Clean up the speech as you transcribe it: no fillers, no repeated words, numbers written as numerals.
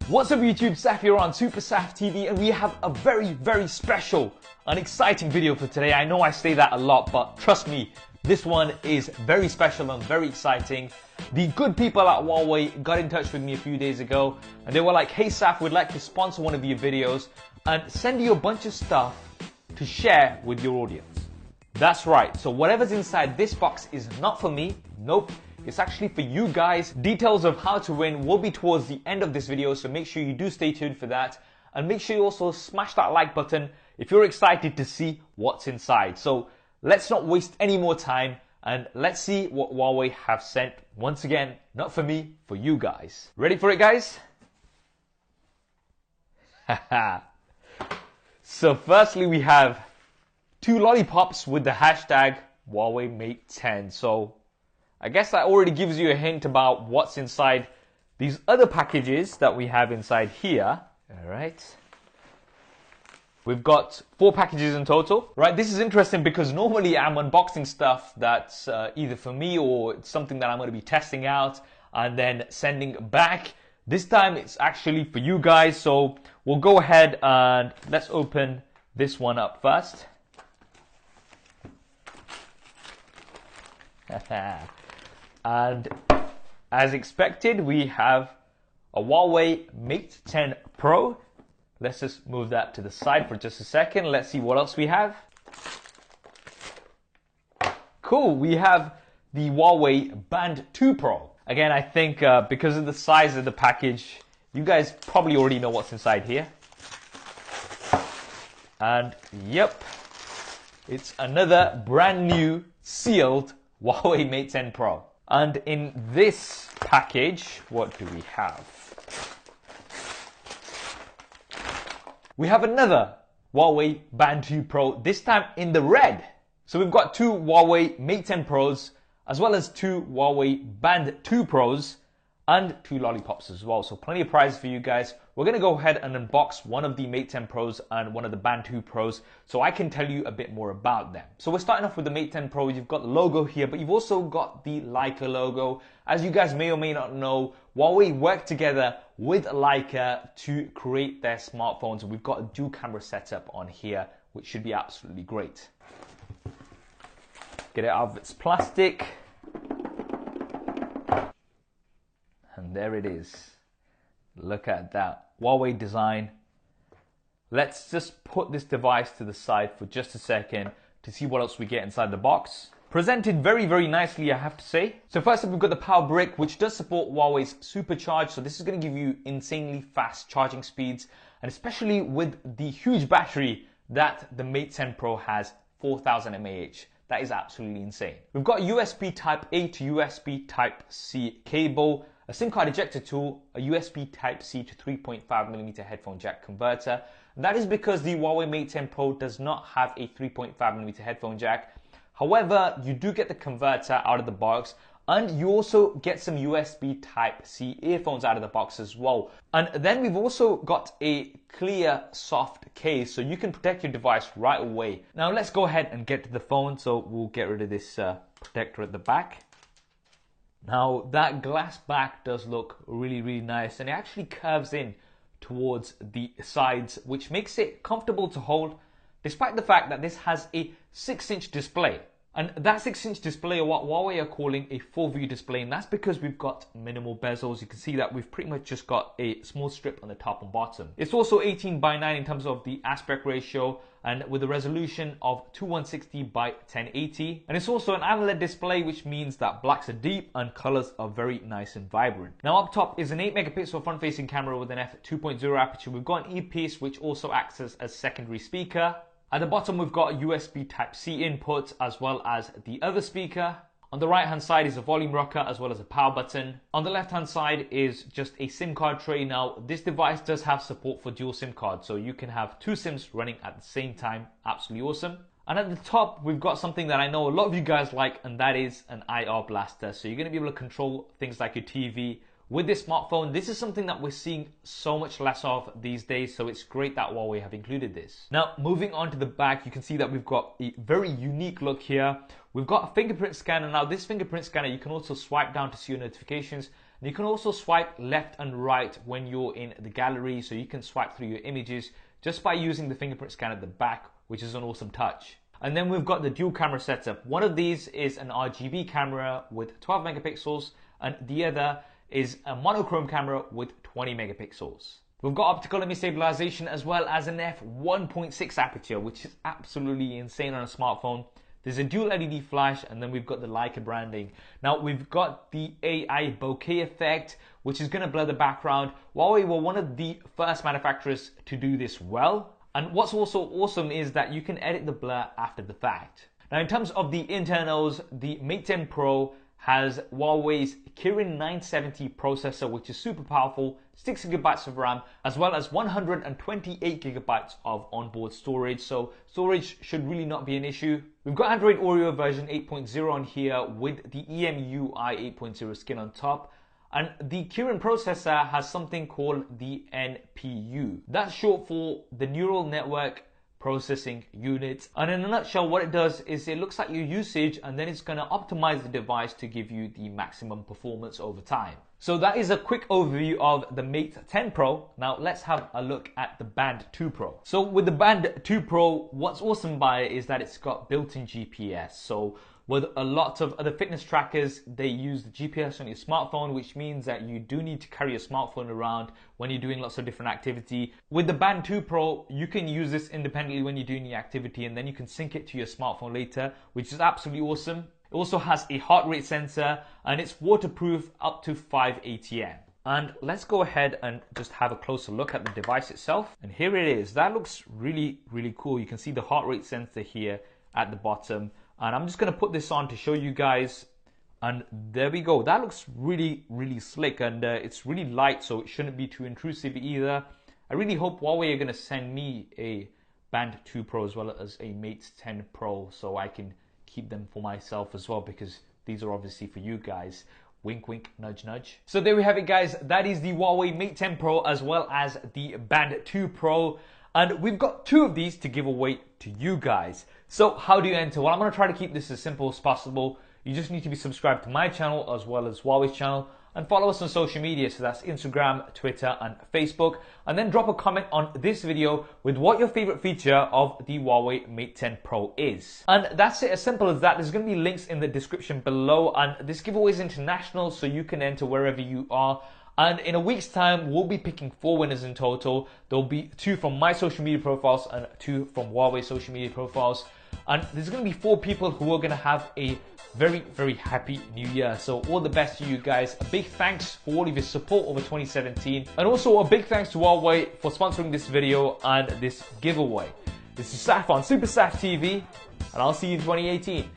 What's up YouTube, Saf here on Super Saf TV, and we have a very special and exciting video for today. I know I say that a lot, but trust me, this one is very special and very exciting. The good people at HUAWEI got in touch with me a few days ago and they were like, hey Saf, we'd like to sponsor one of your videos and send you a bunch of stuff to share with your audience. That's right, so whatever's inside this box is not for me, nope. It's actually for you guys. Details of how to win will be towards the end of this video, so make sure you do stay tuned for that. And make sure you also smash that like button if you're excited to see what's inside. So let's not waste any more time and let's see what HUAWEI have sent. Once again, not for me, for you guys. Ready for it, guys? So firstly, we have 2 lollipops with the hashtag HUAWEIMate10. So I guess that already gives you a hint about what's inside these other packages that we have inside here. All right. We've got 4 packages in total. Right, this is interesting because normally I'm unboxing stuff that's either for me or it's something that I'm going to be testing out and then sending back. This time it's actually for you guys. So we'll go ahead and let's open this one up first. And as expected, we have a HUAWEI Mate 10 Pro. Let's just move that to the side for just a second. Let's see what else we have. Cool, we have the HUAWEI Band 2 Pro. Again, I think because of the size of the package, you guys probably already know what's inside here. And yep, it's another brand new sealed HUAWEI Mate 10 Pro. And in this package, what do we have? We have another HUAWEI Band 2 Pro, this time in the red. So we've got 2 HUAWEI Mate 10 Pros, as well as 2 HUAWEI Band 2 Pros, and 2 lollipops as well. So plenty of prizes for you guys. We're going to go ahead and unbox one of the Mate 10 Pros and one of the Band 2 Pros so I can tell you a bit more about them. So we're starting off with the Mate 10 Pro. You've got the logo here, but you've also got the Leica logo. As you guys may or may not know, HUAWEI worked together with Leica to create their smartphones. We've got a dual camera setup on here, which should be absolutely great. Get it out of its plastic. And there it is. Look at that. HUAWEI design. Let's just put this device to the side for just a second to see what else we get inside the box. Presented very nicely, I have to say. So first up, we've got the power brick, which does support HUAWEI's supercharge. So this is going to give you insanely fast charging speeds, and especially with the huge battery that the Mate 10 Pro has, 4000 mAh. That is absolutely insane. We've got USB Type A to USB Type C cable, a SIM card ejector tool, a USB Type-C to 3.5mm headphone jack converter. And that is because the HUAWEI Mate 10 Pro does not have a 3.5mm headphone jack. However, you do get the converter out of the box, and you also get some USB Type-C earphones out of the box as well. And then we've also got a clear soft case, so you can protect your device right away. Now let's go ahead and get to the phone. So we'll get rid of this protector at the back. Now that glass back does look really nice, and it actually curves in towards the sides, which makes it comfortable to hold, despite the fact that this has a 6-inch display. And that 6-inch display are what HUAWEI are calling a full view display, and that's because we've got minimal bezels. You can see that we've pretty much just got a small strip on the top and bottom. It's also 18:9 in terms of the aspect ratio, and with a resolution of 2160 by 1080. And it's also an AMOLED display, which means that blacks are deep and colors are very nice and vibrant. Now up top is an 8-megapixel front-facing camera with an f2.0 aperture. We've got an earpiece, which also acts as a secondary speaker. At the bottom, we've got a USB Type-C input as well as the other speaker. On the right hand side is a volume rocker as well as a power button. On the left hand side is just a SIM card tray. Now this device does have support for dual SIM cards, so you can have 2 SIMs running at the same time. Absolutely awesome. And at the top, we've got something that I know a lot of you guys like, and that is an IR blaster. So you're going to be able to control things like your TV with this smartphone. This is something that we're seeing so much less of these days, so it's great that HUAWEI have included this. Now, moving on to the back, you can see that we've got a very unique look here. We've got a fingerprint scanner. Now, this fingerprint scanner, you can also swipe down to see your notifications. And you can also swipe left and right when you're in the gallery, so you can swipe through your images just by using the fingerprint scan at the back, which is an awesome touch. And then we've got the dual camera setup. One of these is an RGB camera with 12 megapixels, and the other is a monochrome camera with 20 megapixels. We've got optical image stabilization as well as an f1.6 aperture, which is absolutely insane on a smartphone. There's a dual LED flash, and then we've got the Leica branding. Now we've got the AI bokeh effect, which is going to blur the background. Huawei were one of the first manufacturers to do this well. And what's also awesome is that you can edit the blur after the fact. Now in terms of the internals, the Mate 10 Pro has Huawei's Kirin 970 processor, which is super powerful, 6 GB of RAM, as well as 128 GB of onboard storage. So storage should really not be an issue. We've got Android Oreo version 8.0 on here with the EMUI 8.0 skin on top. And the Kirin processor has something called the NPU. That's short for the Neural Network Processing Unit. And in a nutshell, what it does is it looks at your usage and then it's going to optimize the device to give you the maximum performance over time. So that is a quick overview of the Mate 10 Pro. Now let's have a look at the Band 2 Pro. So with the Band 2 Pro, what's awesome by it is that it's got built-in GPS. So with a lot of other fitness trackers, they use the GPS on your smartphone, which means that you do need to carry your smartphone around when you're doing lots of different activity. With the Band 2 Pro, you can use this independently when you're doing your activity, and then you can sync it to your smartphone later, which is absolutely awesome. It also has a heart rate sensor, and it's waterproof up to 5 ATM. And let's go ahead and just have a closer look at the device itself. And here it is. That looks really, really cool. You can see the heart rate sensor here at the bottom. And I'm just going to put this on to show you guys. And there we go. That looks really, really slick. And it's really light, so it shouldn't be too intrusive either. I really hope Huawei are going to send me a Band 2 Pro as well as a Mate 10 Pro, so I can keep them for myself as well, because these are obviously for you guys. Wink, wink, nudge, nudge. So there we have it, guys. That is the Huawei Mate 10 Pro as well as the Band 2 Pro. And we've got two of these to give away to you guys. So how do you enter? Well, I'm going to try to keep this as simple as possible. You just need to be subscribed to my channel as well as Huawei's channel, and follow us on social media. So that's Instagram, Twitter, and Facebook. And then drop a comment on this video with what your favorite feature of the Huawei Mate 10 Pro is. And that's it, as simple as that. There's going to be links in the description below. And this giveaway is international, so you can enter wherever you are. And in a week's time, we'll be picking 4 winners in total. There'll be 2 from my social media profiles and 2 from Huawei's social media profiles. And there's going to be 4 people who are going to have a very, very happy new year. So all the best to you guys. A big thanks for all of your support over 2017. And also a big thanks to Huawei for sponsoring this video and this giveaway. This is Saf on Super Saf TV, and I'll see you in 2018.